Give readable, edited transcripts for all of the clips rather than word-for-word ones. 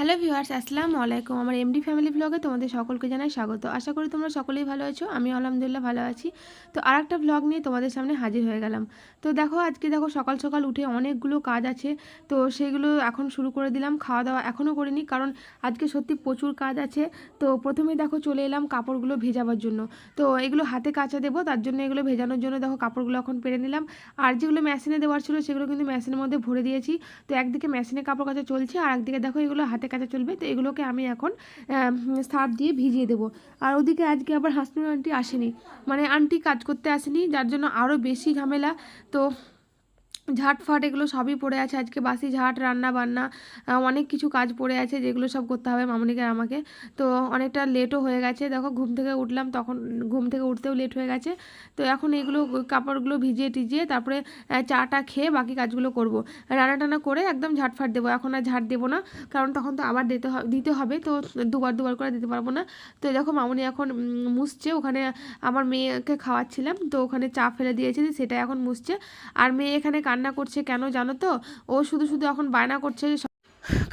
Hello viewers, আসসালামু আলাইকুম। আমার এমডি ফ্যামিলি ব্লগে তোমাদের সকলকে জানাই স্বাগত। আশা করি তোমরা সকলেই ভালো আছো। আমি আলহামদুলিল্লাহ ভালো আছি। তো আরেকটা ব্লগ নিয়ে তোমাদের সামনে হাজির হয়ে গেলাম। তো আজকে সকাল সকাল উঠে অনেকগুলো কাজ আছে। তো সেগুলো এখন শুরু করে দিলাম। খাওয়া দাওয়া এখনও করিনি, কারণ আজকে সত্যি প্রচুর কাজ আছে। তো প্রথমেই চলে এলাম কাপড়গুলো ভেজাবার জন্য। তো এগুলো হাতে কাচা দেবো, তার জন্য এগুলো ভেজানোর জন্য কাপড়গুলো এখন পেরে নিলাম। আর যেগুলো মেশিনে দেওয়ার ছিল সেগুলো কিন্তু মেশিনের মধ্যে ভরে দিয়েছি। তো একদিকে মেশিনে কাপড় কাচা চলছে, আর একদিকে এগুলো হাতে কাচা চলবে। তো এগুলোকে আমি এখন সার্ফ দিয়ে ভিজিয়ে দেবো। আর ওদিকে আজকে আবার হাসনুর আন্টি আসেনি, মানে আন্টি কাজ করতে আসেনি, যার জন্য আরও বেশি ঝামেলা। তো ঝাঁটফাট এগুলো সবই পড়ে আছে, আজকে বাসি ঝাঁট, রান্না বান্না, অনেক কিছু কাজ পড়ে আছে, যেগুলো সব করতে হবে মামনিকে আর আমাকে। তো অনেকটা লেটও হয়ে গেছে, ঘুম থেকে উঠলাম, তখন ঘুম থেকে উঠতেও লেট হয়ে গেছে। তো এখন এগুলো কাপড়গুলো ভিজিয়ে টিজিয়ে তারপরে চাটা খেয়ে বাকি কাজগুলো করব। রান্না টান্না করে একদম ঝাঁটফাট দেবো। এখন আর ঝাঁট দেবো না, কারণ তখন তো আবার দিতে হবে, তো দুবার দুবার করে দিতে পারবো না। তো মামনি এখন মুছছে, ওখানে আমার মেয়েকে খাওয়াচ্ছিলাম, তো ওখানে চা ফেলে দিয়েছে, সেটা এখন মুছছে। আর মেয়ে এখানে কান্না করছে কেন জানো তো? ও শুধু শুধু এখন বায়না করছে,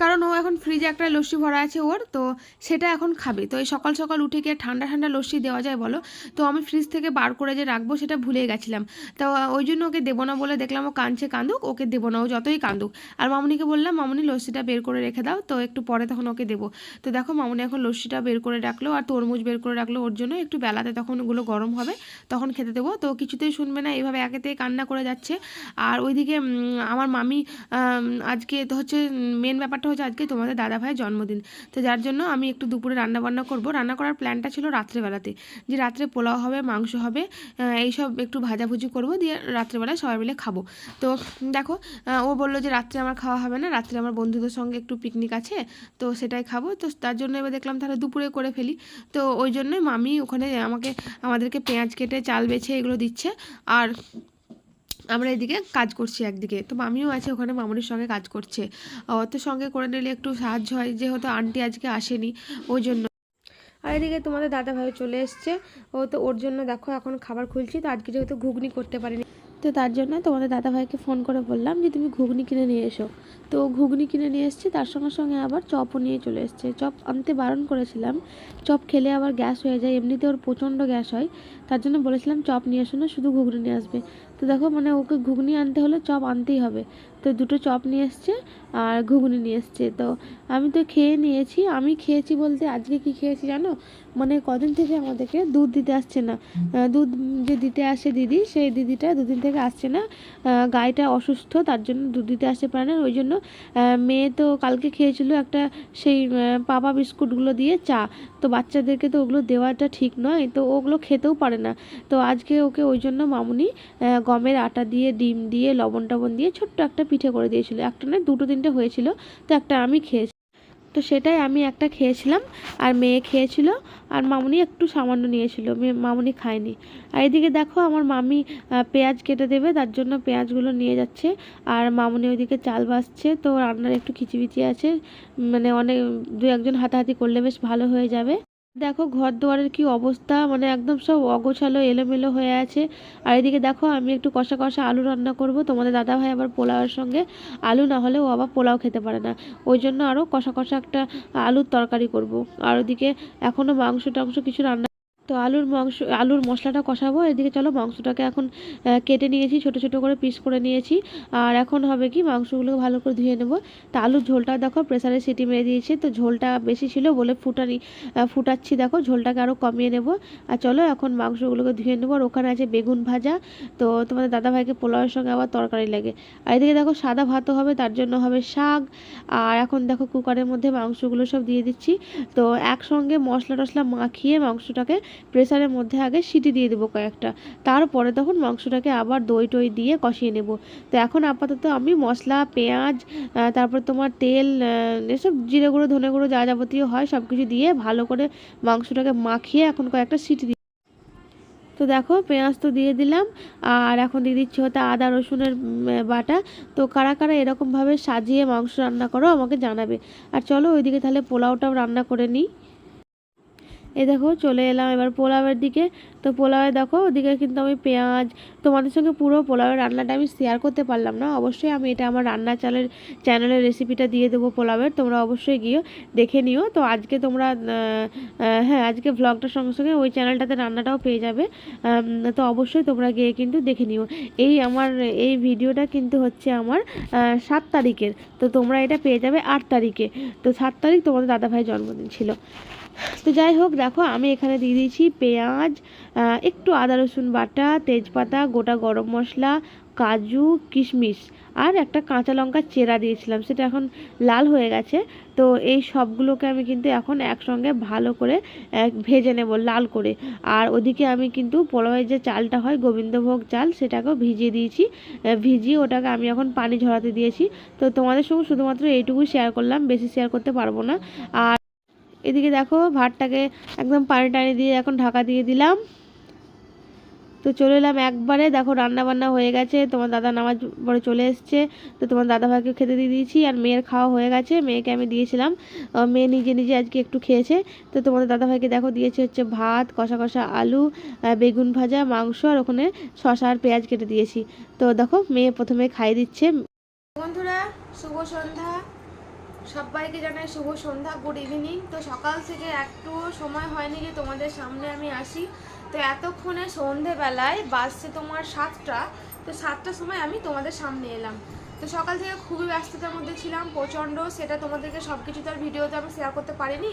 কারণ ও এখন ফ্রিজে একটা লস্যি ভরা আছে ওর, তো সেটা এখন খাবে। তো এই সকাল সকাল উঠে কি ঠান্ডা ঠান্ডা লস্যি দেওয়া যায় বলো? তো আমি ফ্রিজ থেকে বার করে যে রাখবো সেটা ভুলে গেছিলাম। তো ওই জন্য ওকে দেবো না বলে, দেখলাম ও কাঁদছে, কাঁদুক, ওকে দেবো না, ও যতই কাঁদুক। আর মামনিকে বললাম, মামনি লস্যিটা বের করে রেখে দাও, তো একটু পরে তখন ওকে দেবো। তো মামনি এখন লস্যিটা বের করে রাখলো, আর তরমুজ বের করে রাখলো ওর জন্য। একটু বেলাতে তখন ওগুলো গরম হবে, তখন খেতে দেবো। তো কিছুতেই শুনবে না, এইভাবে একেতেই কান্না করে যাচ্ছে। আর ওইদিকে আমার মামি আজকে তো মেন ব্যাপারটা হচ্ছে আজকে তোমাদের দাদা ভাইয়ের জন্মদিন। তো যার জন্য আমি একটু দুপুরে রান্না করবো। রান্না করার প্ল্যানটা ছিল রাত্রেবেলাতে, যে রাত্রে পোলাও হবে, মাংস হবে, এইসব একটু ভাজাভুজি করবো, দিয়ে রাত্রেবেলায় সবাই মিলে খাবো। তো ও বললো যে রাত্রে আমার খাওয়া হবে না, রাত্রে আমার বন্ধুদের সঙ্গে একটু পিকনিক আছে, তো সেটাই খাবো। তো তার জন্য এবার দেখলাম তাহলে দুপুরে করে ফেলি। তো ওই জন্যই মামি ওখানে আমাদেরকে পেঁয়াজ কেটে, চাল বেছে এগুলো দিচ্ছে, আর আমরা এদিকে কাজ করছি একদিকে। তো মামিও আছে ওখানে, মামুনির সঙ্গে কাজ করছে। তো সঙ্গে করে নিলে একটু সাহায্য হয়, যেহেতু আন্টি আজকে আসেনি ওই জন্য। আর এদিকে তোমাদের দাদা ভাই চলে এসছে। তো ওর জন্য এখন খাবার খুলছি। তো আজকে যেহেতু ঘুগনি করতে পারিনি, তো তার জন্য তোমাদের দাদাভাইকে ফোন করে বললাম যে তুমি ঘুগনি কিনে নিয়ে এসো। তো ঘুগনি কিনে নিয়ে এসছে, তার সঙ্গে সঙ্গে আবার চপও নিয়ে চলে এসছে। চপ আনতে বারণ করেছিলাম, চপ খেলে আবার গ্যাস হয়ে যায়, এমনিতে ওর প্রচণ্ড গ্যাস হয়, তার জন্য বলেছিলাম চপ নিয়ে এসো না, শুধু ঘুগনি নিয়ে আসবে। তো মানে ওকে ঘুগনি আনতে হলে চপ আনতেই হবে। তো দুটো চপ নিয়ে এসছে আর ঘুগনি নিয়ে এসছে। তো আমি তো খেয়ে নিয়েছি। আমি খেয়েছি বলতে আজকে কি খেয়েছি জানো? মানে কদিন থেকে আমাদেরকে দুধ দিতে আসছে না। দুধ যে দিতে আসে দিদি, সেই দিদিটা দুদিন থেকে আসছে না। গাইটা অসুস্থ, তার জন্য দুধ দিতে আসতে পারে না। ওই জন্য মেয়ে তো কালকে খেয়েছিল একটা সেই পাপা বিস্কুটগুলো দিয়ে চা। তো বাচ্চাদেরকে তো ওগুলো দেওয়াটা ঠিক নয়, তো ওগুলো খেতেও পারে না। তো আজকে ওকে ওই জন্য মামুনি গমের আটা দিয়ে, ডিম দিয়ে, লবণ টবণ দিয়ে ছোট্ট একটা পিঠে করে দিয়েছিল। একটা নয়, দুটো তিনটে হয়েছিল, তো একটা আমি খেয়েছি। তো সেটাই আমি একটা খেয়েছিলাম, আর মেয়ে খেয়েছিল, আর মামুনি একটু সামান্য নিয়েছিল, মামুনি খায়নি। আর এদিকে আমার মামি পেঁয়াজ কেটে দেবে, তার জন্য পেঁয়াজগুলো নিয়ে যাচ্ছে। আর মামুনি ওইদিকে চাল বাছছে। তো রান্নার একটু খিচিবিচি আছে, মানে অনেক দু একজন হাতাহাতি করলে বেশ ভালো হয়ে যাবে। ঘর দুয়ারের কি অবস্থা, মানে একদম সব অগোছালো এলোমেলো হয়ে আছে। আর এদিকে আমি একটু কষা কষা আলু রান্না করব। তোমাদের দাদা ভাই আবার পোলাওয়ের সঙ্গে আলু না হলে ও আবার পোলাও খেতে পারে না, ওই জন্য আরও কষা কষা একটা আলুর তরকারি করব। আর ওদিকে এখনও মাংস টাংস কিছু রান্না। তো আলুর মশলাটা কষাবো। এদিকে চলো মাংসটাকে এখন কেটে নিয়েছি, ছোট ছোট করে পিস করে নিয়েছি। আর এখন হবে কি, মাংসগুলোকে ভালো করে ধুয়ে নেব। তা আলুর ঝোলটা প্রেসারে সিটি মেরে দিয়েছি, তো ঝোলটা বেশি ছিল বলে ফুটাচ্ছি। ঝোলটাকে আরও কমিয়ে নেব। আর চলো এখন মাংসগুলোকে ধুয়ে নেবো। আর ওখানে আছে বেগুন ভাজা। তো তোমাদের দাদাভাইকে পোলাওয়ের সঙ্গে আবার তরকারি লাগে। আর এদিকে সাদা ভাতও হবে, তার জন্য হবে শাক। আর এখন কুকারের মধ্যে মাংসগুলো সব দিয়ে দিচ্ছি। তো একসঙ্গে মশলা টশলা মাখিয়ে মাংসটাকে প্রেসারের মধ্যে আগে সিটি দিয়ে দেবো কয়েকটা, তারপরে মাংসটাকে আবার দই টই দিয়ে কষিয়ে নেব। তো এখন আপাতত আমি মশলা, পেঁয়াজ, তারপর তোমার তেল, এসব জিরে গুঁড়ো, ধনে গুঁড়ো, যা যাবতীয় হয় সব কিছু দিয়ে ভালো করে মাংসটাকে মাখিয়ে এখন কয়েকটা সিটি দিই। তো পেঁয়াজ তো দিয়ে দিলাম, আর এখন দিয়ে দিচ্ছি আদা রসুনের বাটা। তো কারা কারা এরকমভাবে সাজিয়ে মাংস রান্না করো আমাকে জানাবে। আর চলো ওইদিকে তাহলে পোলাওটাও রান্না করে নিই। এই দেখো চলে এলাম এবার পোলাওয়ের দিকে। তো পোলাওয়ে দেখো ওদিকে কিন্তু আমি পেঁয়াজ, তোমাদের সঙ্গে পুরো পোলাওয়ের রান্নাটা আমি শেয়ার করতে পারলাম না, অবশ্যই আমি এটা আমার রান্না চ্যানেলের রেসিপিটা দিয়ে দেবো পোলাওয়ের, তোমরা অবশ্যই গিয়ে দেখে নিও। তো আজকে তোমরা হ্যাঁ আজকে ব্লগটার সঙ্গে সঙ্গে ওই চ্যানেলটাতে রান্নাটাও পেয়ে যাবে। তো অবশ্যই তোমরা গিয়ে কিন্তু দেখে নিও। এই ভিডিওটা কিন্তু হচ্ছে আমার 7 তারিখের, তো তোমরা এটা পেয়ে যাবে 8 তারিখে। তো 7 তারিখ তোমাদের দাদাভাইয়ের জন্মদিন ছিল। তো যাই হোক দেখো আমি এখানে দিয়ে দিয়েছি পেঁয়াজ, একটু আদা রসুন বাটা, তেজপাতা, গোটা গরম মশলা, কাজু, কিশমিশ আর একটা কাঁচা লঙ্কা চেরা দিয়েছিলাম, সেটা এখন লাল হয়ে গেছে। তো এই সবগুলোকে আমি কিন্তু এখন একসঙ্গে ভালো করে ভেজে নেব লাল করে। আর ওদিকে আমি কিন্তু পোলাওয়ের যে চালটা হয় গোবিন্দভোগ চাল, সেটাকেও ভিজিয়ে দিয়েছি। ভিজিয়ে ওটাকে আমি এখন পানি ঝরাতে দিয়েছি। তো তোমাদের সঙ্গে শুধুমাত্র এইটুকুই শেয়ার করলাম, বেশি শেয়ার করতে পারবো না। আর এদিকে দেখো ভাতটাকে একদম পানি টানি দিয়ে এখন ঢাকা দিয়ে দিলাম। তো চলে এলাম একবারে, দেখো রান্না বান্না হয়ে গেছে, তোমার দাদা নামাজ পড়ে চলে এসছে। তো তোমার দাদাভাইকে খেতে দিয়ে দিয়েছি, আর মেয়ের খাওয়া হয়ে গেছে, মেয়েকে আমি দিয়েছিলাম, মেয়ে নিজে নিজে আজকে একটু খেয়েছে। তো তোমাদের দাদাভাইকে দেখো দিয়েছে হচ্ছে ভাত, কষা কষা আলু, বেগুন ভাজা, মাংস, আর ওখানে শসা আর পেঁয়াজ কেটে দিয়েছি। তো দেখো মেয়ে প্রথমে খাইয়ে দিচ্ছে। বন্ধুরা শুভ সন্ধ্যা, সবাইকে জানাই শুভ সন্ধ্যা, গুড ইভিনিং। তো সকাল থেকে একটু সময় হয়নি যে তোমাদের সামনে আমি আসি। তো এতক্ষণে সন্ধেবেলায় বাজছে তোমার 7টা। তো 7টার সময় আমি তোমাদের সামনে এলাম। তো সকাল থেকে খুবই ব্যস্ততার মধ্যে ছিলাম প্রচণ্ড, সেটা তোমাদেরকে সব কিছু তো আর ভিডিওতে আমি শেয়ার করতে পারিনি,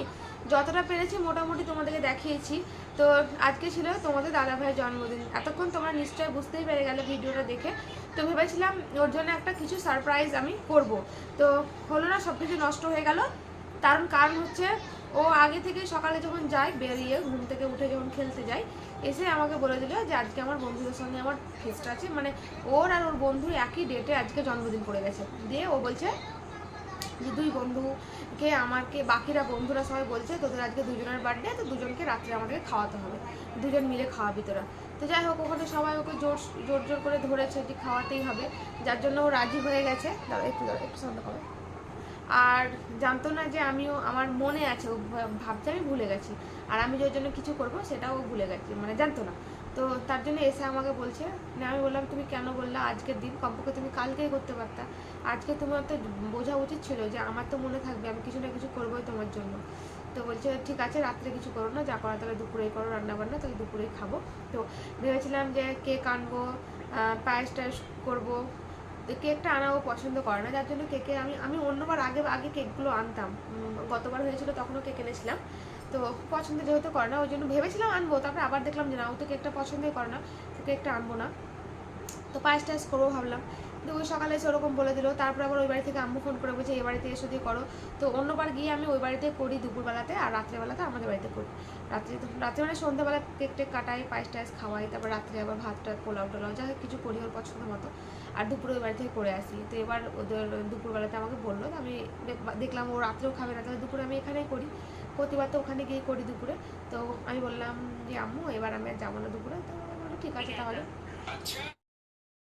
যতটা পেরেছি মোটামুটি তোমাদেরকে দেখিয়েছি। তো আজকে ছিল তোমাদের দাদাভাইয়ের জন্মদিন, এতক্ষণ তোমরা নিশ্চয়ই বুঝতেই পেরে গেলে ভিডিওটা দেখে। তো ভেবেছিলাম ওর জন্য একটা কিছু সারপ্রাইজ আমি করব, তো হলো না, সব কিছু নষ্ট হয়ে গেল। কারণ হচ্ছে ও আগে থেকে সকালে যখন যায় বেরিয়ে ঘুম থেকে উঠে যখন খেলতে যায়, এসে আমাকে বলে দিল যে আজকে আমার বন্ধুদের সঙ্গে আমার ফেস্ট আছে, মানে ওর আর ওর বন্ধুর একই ডেটে আজকে জন্মদিন পড়ে গেছে। দিয়ে ও বলছে যে দুই বন্ধুকে আমাকে বাকিরা বন্ধুরা সবাই বলছে তোদের আজকে দুজনের বার্থডে, তো দুজনকে রাত্রে আমাদেরকে খাওয়াতে হবে, দুজন মিলে খাওয়াবি তোরা। তো যাই হোক ওখানে সবাই ওকে জোর জোর করে ধরেছে যে খাওয়াতেই হবে, যার জন্য ও রাজি হয়ে গেছে। একটু শান্ত করো। আর জানতো না যে আমিও, আমার মনে আছে, ও ভাবছে আমি ভুলে গেছি, আর আমি যার জন্য কিছু করবো সেটাও ভুলে গেছি, মানে জানতো না। তো তার জন্য এসে আমাকে বলছে না, আমি বললাম তুমি কেন বললা আজকের দিন, কমপক্ষে তুমি কালকেই করতে পারতা, আজকে তোমার তো বোঝা উচিত ছিল যে আমার তো মনে থাকবে, আমি কিছু না কিছু করবোই তোমার জন্য। তো বলছে ঠিক আছে রাত্রে কিছু করো না, যা করা তাহলে দুপুরেই করো, রান্নাবান্না তাহলে দুপুরেই খাবো। তো ভেবেছিলাম যে কেক আনবো, পায়েস টায়েস করবো। তো কেকটা আনাও পছন্দ করে না, যার জন্য কেকে আমি অন্যবার আগে কেকগুলো আনতাম, গতবার হয়েছিল তখনও কেক এনেছিলাম। তো পছন্দ যেহেতু করে না ওই জন্য ভেবেছিলাম আনবো, তারপরে আবার দেখলাম যে না ও তো কেকটা পছন্দই করে না, তো কেকটা আনবো না। তো পায়েস টায়েস করবো ভাবলাম। তো ওই সকালে এসে ওরকম বলে দিল, তারপর আবার ওই বাড়ি থেকে আম্মু ফোন করে বলছে এই বাড়িতে এসে দিয়ে করো। তো অন্যবার গিয়ে আমি ওই বাড়িতে করি দুপুরবেলাতে, আর রাত্রেবেলাতে আমাদের বাড়িতে করি। রাত্রে মানে সন্ধ্যাবেলা কেক টেক কাটাই, পায়েস টায়েস খাওয়াই, তারপর রাত্রে আবার ভাতটা পোলাও টোলাও যা কিছু করি ওর পছন্দ মতো, আর দুপুরে ওই বাড়ি থেকে করে আসি। তো এবার ওদের দুপুরবেলাতে আমাকে বললো, আমি দেখলাম ও রাত্রেও খাবে না, তাহলে দুপুরে আমি এখানেই করি, প্রতিবার তো ওখানে গিয়ে করি দুপুরে। তো আমি বললাম যে আম্মু এবার আমি আর যাবো না দুপুরে, তো বললো ঠিক আছে তাহলে।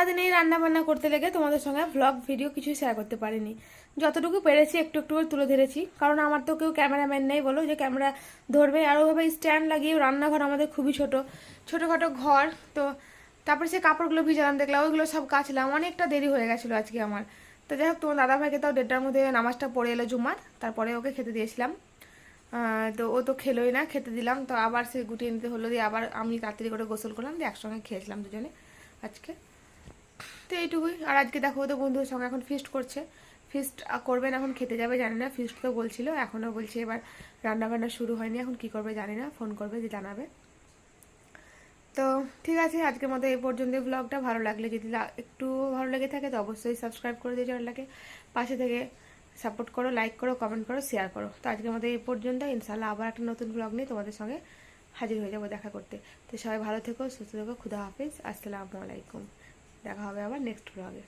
সারাদিন এই রান্না বান্না করতে লেগে তোমাদের সঙ্গে ব্লগ ভিডিও কিছুই শেয়ার করতে পারিনি, যতটুকু পেরেছি একটু একটু করে তুলে ধরেছি, কারণ আমার তো কেউ ক্যামেরাম্যান নেই বলো যে ক্যামেরা ধরবে। আর ওভাবে স্ট্যান্ড লাগিয়ে রান্নাঘর আমাদের খুবই ছোটোখাটো ঘর। তো তারপরে সে কাপড়গুলো ভিজালাম, দেখলাম ওইগুলো সব কাচলাম, অনেকটা দেরি হয়ে গেছিলো আজকে আমার। তো যাই হোক তোমার দাদাভাইকে তাও 1:30টার মধ্যে নামাজটা পড়ে এলো জুমার, তারপরে ওকে খেতে দিয়েছিলাম। তো ও তো খেলোই না, খেতে দিলাম, তো আবার সে গুটিয়ে নিতে হলো, দিয়ে আবার আমি তাড়াতাড়ি করে গোসল করলাম, দিয়ে একসঙ্গে খেয়েছিলাম দুজনে আজকে। তো এইটুকুই। আর আজকে দেখো ওদের বন্ধুদের সঙ্গে এখন ফিস্ট করছে, ফিস্ট করবেন, এখন খেতে যাবে জানি না, ফিস্ট তো বলছিল, এখনও বলছে এবার রান্নাবান্না শুরু হয়নি, এখন কি করবে জানি না, ফোন করবে যে জানাবে। তো ঠিক আছে আজকের মতো এই পর্যন্ত ব্লগটা। ভালো লাগলে যদি একটু ভালো লেগে থাকে তো অবশ্যই সাবস্ক্রাইব করে দিয়ে চ্যানেলটাকে, পাশে থেকে সাপোর্ট করো, লাইক করো, কমেন্ট করো, শেয়ার করো। তো আজকের মতো এই পর্যন্ত, ইনশাল্লাহ আবার একটা নতুন ব্লগ নিয়ে তোমাদের সঙ্গে হাজির হয়ে যাবো দেখা করতে। তো সবাই ভালো থেকো, সুস্থ থেকো, খুদা হাফিজ, আসসালামু আলাইকুম। দেখা হবে আবার নেক্সট ব্লগে।